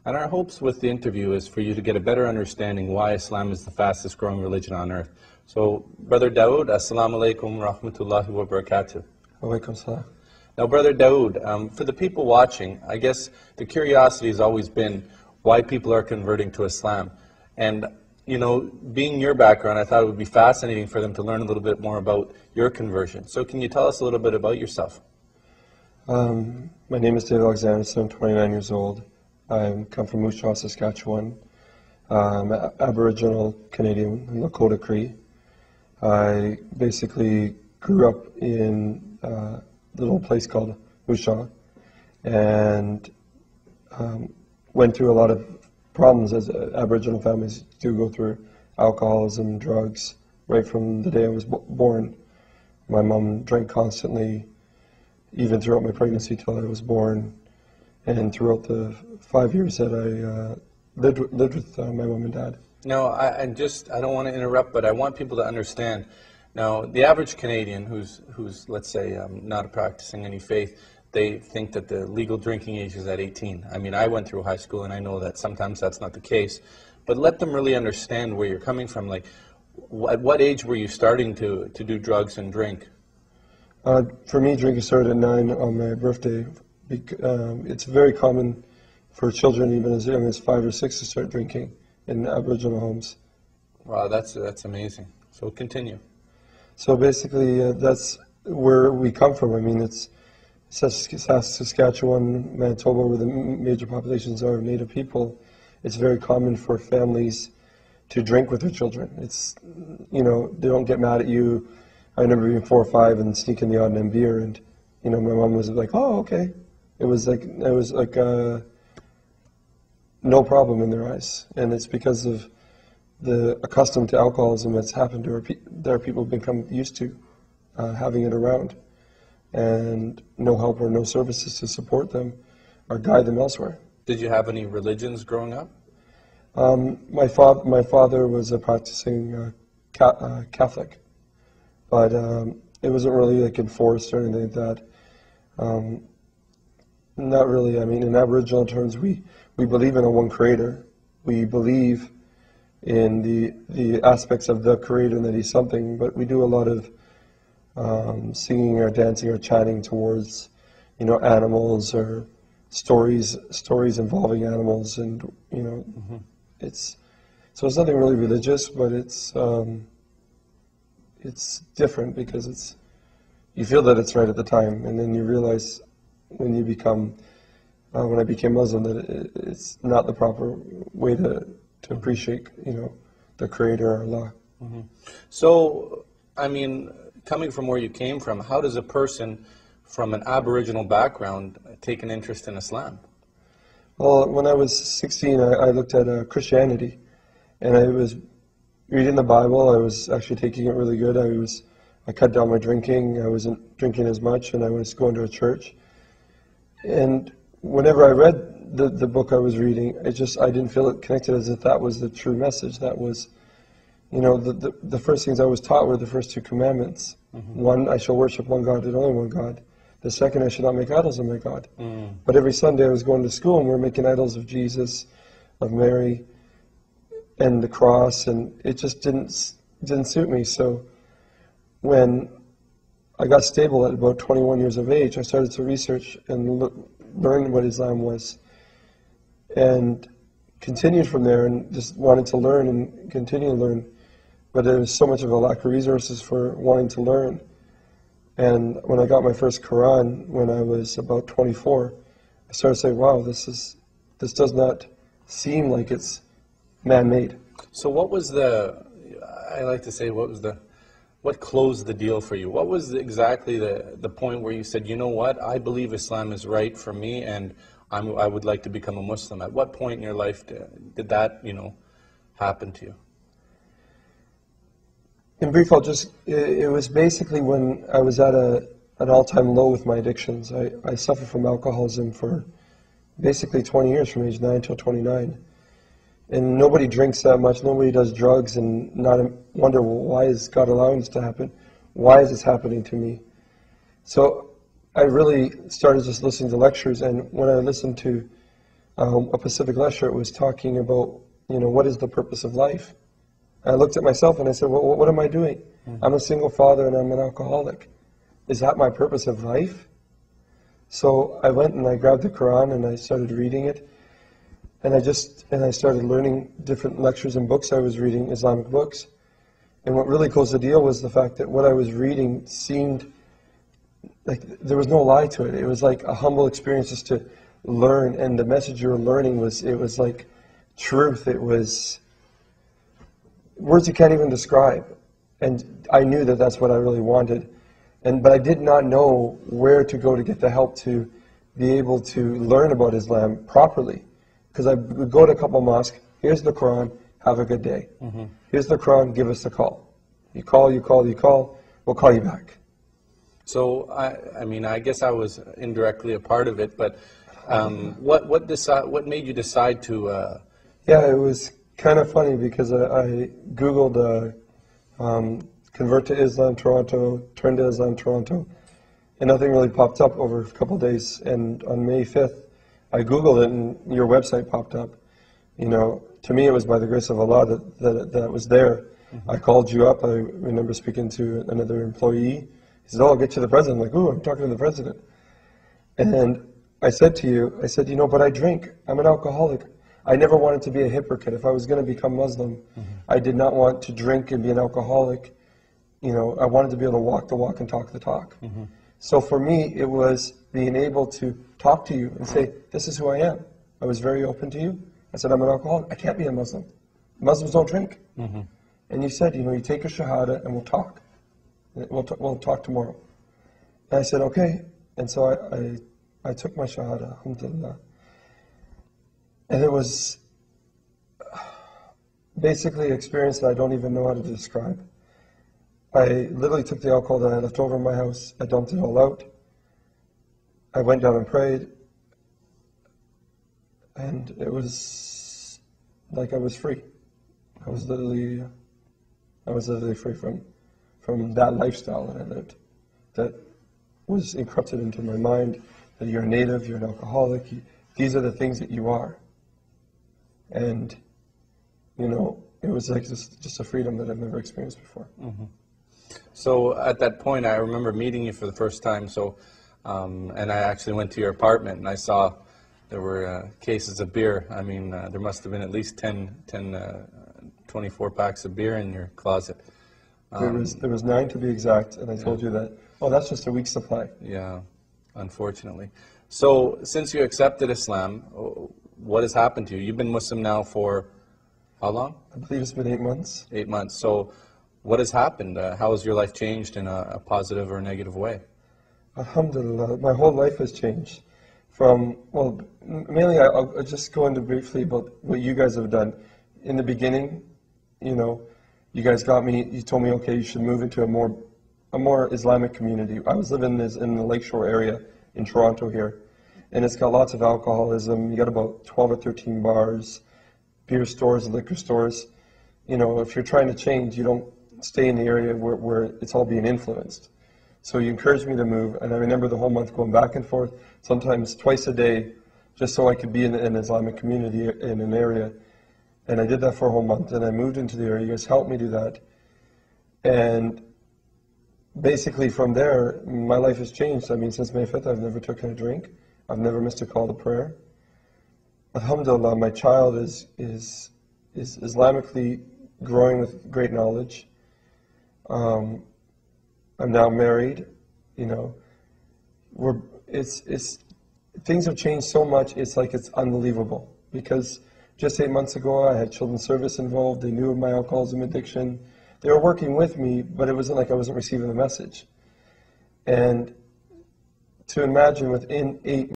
And our hopes with the interview is for you to get a better understanding why Islam is the fastest growing religion on earth. So, Brother Dawood, Assalamu alaikum wa rahmatullahi wa barakatuh. Alaikum salam. Now, Brother Dawood, for the people watching, I guess the curiosity has always been why people are converting to Islam. And, you know, being your background, I thought it would be fascinating for them to learn a little bit more about your conversion. So can you tell us a little bit about yourself? My name is David Alexander, I'm 29 years old. I come from Moose Jaw, Saskatchewan. I'm Aboriginal Canadian, I'm Lakota Cree. I basically grew up in a little place called Moose Jaw and went through a lot of problems as Aboriginal families do go through, alcoholism, drugs, right from the day I was born. My mom drank constantly, even throughout my pregnancy till I was born, and throughout the 5 years that I lived with my mom and dad. No, I don't want to interrupt, but I want people to understand. Now, the average Canadian who's let's say, not practicing any faith, they think that the legal drinking age is at 18. I mean, I went through high school, and I know that sometimes that's not the case. But let them really understand where you're coming from. Like, at what age were you starting to do drugs and drink? For me, drinking started at 9 on my birthday. It's very common for children, even as young as 5 or 6, to start drinking in Aboriginal homes. Wow, that's amazing. So continue. So basically, that's where we come from. I mean, it's Saskatchewan, Manitoba, where the major populations are of Native people. It's very common for families to drink with their children. It's, you know, they don't get mad at you. I remember being 4 or 5 and sneaking the odd beer, and, you know, my mom was like, "Oh, okay." It was like no problem in their eyes, and it's because of the accustomed to alcoholism that's happened to their people become used to having it around, and no help or no services to support them or guide them elsewhere. Did you have any religions growing up? My father was a practicing Catholic, but it wasn't really like enforced or anything like that. Not really. I mean, in Aboriginal terms, we believe in a one Creator. We believe in the aspects of the Creator and that He's something, but we do a lot of singing or dancing or chanting towards, you know, animals or stories involving animals, and, you know, it's nothing really religious, but it's different because you feel that it's right at the time, and then you realize when you become when I became Muslim that it's not the proper way to appreciate, you know, the Creator, Allah. So, I mean, coming from where you came from, how does a person from an Aboriginal background take an interest in Islam? Well, when I was 16, I looked at Christianity, and I was reading the Bible. I was actually taking it really good. I cut down my drinking. I wasn't drinking as much, and I was going to a church. And whenever I read the book I was reading, I didn't feel it connected as if that was the true message. That was, you know, the first things I was taught were the first 2 commandments. One, I shall worship one God and only one God. The second, I should not make idols of my God. But every Sunday I was going to school, and we were making idols of Jesus, of Mary, and the cross, and it just didn't suit me. So when I got stable at about 21 years of age, I started to research and learn what Islam was, and continued from there, and just wanted to learn and continue to learn. But there was so much of a lack of resources for wanting to learn. And when I got my first Quran, when I was about 24, I started to say, wow, this does not seem like it's man-made. So what was what closed the deal for you? What was exactly the point where you said, you know what, I believe Islam is right for me, and I would like to become a Muslim? At what point in your life did that, you know, happen to you? In brief, it was basically when I was at an all-time low with my addictions. I suffered from alcoholism for basically 20 years, from age 9 till 29. And nobody drinks that much, nobody does drugs, and not wonder, well, why is God allowing this to happen? Why is this happening to me? So I really started just listening to lectures, and when I listened to a Pacific lecture. It was talking about, what is the purpose of life? I looked at myself and I said, well, what am I doing? I'm a single father and I'm an alcoholic. Is that my purpose of life? So I went and I grabbed the Quran and I started reading it. And I started learning different lectures and books. I was reading Islamic books. And what really closed the deal was the fact that what I was reading seemed like there was no lie to it. It was like a humble experience just to learn. And the message you were learning was like truth. It was words you can't even describe. And I knew that that's what I really wanted. But I did not know where to go to get the help to be able to learn about Islam properly. Because I would go to a couple mosques, here's the Quran, have a good day. Here's the Quran, give us a call. You call, we'll call you back. So, I guess I was indirectly a part of it, but what made you decide to... Yeah, it was kind of funny because I Googled convert to Islam Toronto, turn to Islam Toronto, and nothing really popped up over a couple of days. And on May 5th, I Googled it and your website popped up. To me it was by the grace of Allah that it was there. I called you up. I remember speaking to another employee. He said, I'll get you the president. I'm like, ooh, I'm talking to the president. And I said to you, but I drink. I'm an alcoholic. I never wanted to be a hypocrite. If I was going to become Muslim, I did not want to drink and be an alcoholic. I wanted to be able to walk the walk and talk the talk. So for me, it was being able to talk to you and say, this is who I am. I was very open to you. I said, I'm an alcoholic. I can't be a Muslim. Muslims don't drink. And you said, you take a shahada and we'll talk. We'll talk tomorrow. And I said, okay. And so I took my shahada, alhamdulillah. And it was basically an experience that I don't even know how to describe. I literally took the alcohol that I left over in my house. I dumped it all out. I went down and prayed. And it was like I was free. I was literally free from that lifestyle that I lived, that was encrypted into my mind, that you're a native, you're an alcoholic, these are the things that you are. And, it was like just a freedom that I've never experienced before. So at that point, I remember meeting you for the first time. So, and I actually went to your apartment and I saw there were cases of beer. There must have been at least 24 packs of beer in your closet. There was 9 to be exact, and I told you that. Oh, that's just a week's supply. Yeah, unfortunately. So since you accepted Islam, what has happened to you? You've been Muslim now for how long? I believe it's been 8 months. 8 months. So what has happened? How has your life changed in a positive or negative way? Alhamdulillah, my whole life has changed. Mainly I'll just go into briefly about what you guys have done. In the beginning, you guys got me, you told me, okay, you should move into a more Islamic community. I was living in the Lakeshore area in Toronto here, and it's got lots of alcoholism. You got about 12 or 13 bars, beer stores, liquor stores. If you're trying to change, you don't stay in the area where it's all being influenced. So you encouraged me to move, and I remember the whole month going back and forth, sometimes twice a day, just so I could be in an Islamic community in an area. And I did that for a whole month, and I moved into the area. You guys helped me do that. And basically from there, my life has changed. Since May 5th, I've never taken a drink. I've never missed a call to prayer. Alhamdulillah, my child is Islamically growing with great knowledge. I'm now married. Things have changed so much. It's like it's unbelievable, because just 8 months ago, I had children's service involved. They knew of my alcoholism addiction. They were working with me, but it wasn't like I wasn't receiving the message. And to imagine within 8